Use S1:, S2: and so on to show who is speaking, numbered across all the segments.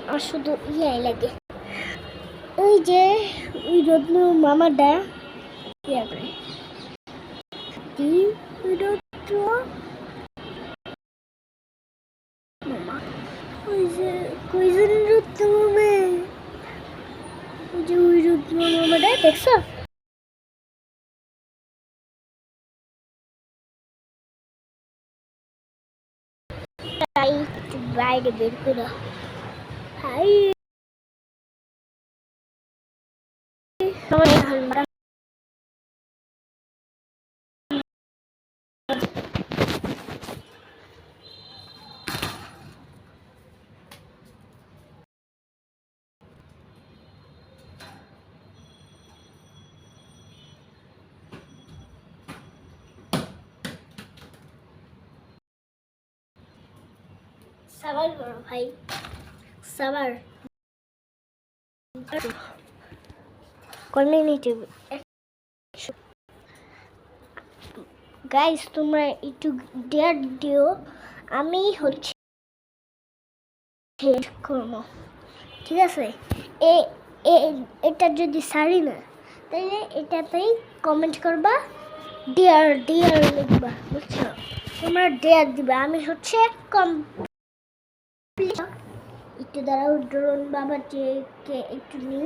S1: আমার শুধু ইয়াই লাগে ওই যে ওই রত্ন মামাটা ইয়া করে কি ওই রত্ন মামা ওই যে কইজন রত্ন মামা ওই যে ওই রত্ন মামাটা দেখছো তাই বাইরে বের করে হাই আমার সাবার করো ভাই সাবার কমিউনিটি গাইস তোমরা একটু ডেয়ার দিও আমি হচ্ছে করবো ঠিক আছে এটা যদি সারি না তাহলে এটাতেই কমেন্ট করবা ডিয়ার ডিয়ার লিখবা বুঝছো তোমরা ডিয়ার দিবা আমি হচ্ছে একটু দাঁড়াও ড্রোন বাবা কে একটু নিই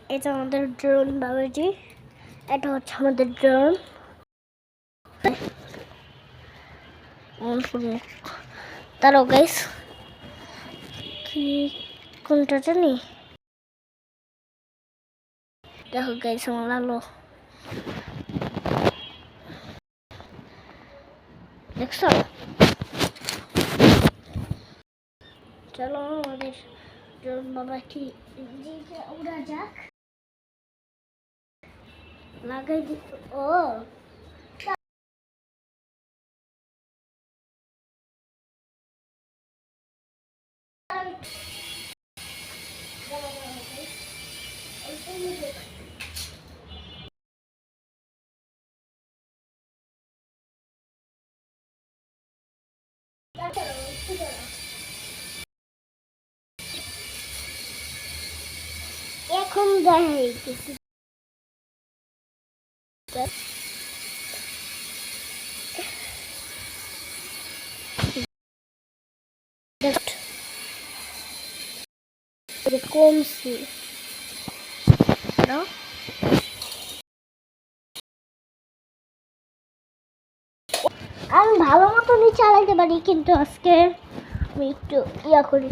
S1: এটা আমাদের ড্রোন বাবাজি এটা হচ্ছে আমাদের ড্রোন তারও গাইস কি কোনটা জানি দেখো গাইস আমার আলো দেখছো চলো আমাদের ড্রোন বাবাটি উড়া যাক লাগাই দি ও এখন দেখাইতেছি কমছি আমি ভালো মতনই চালাইতে পারি কিন্তু আজকে আমি একটু ইয়া করি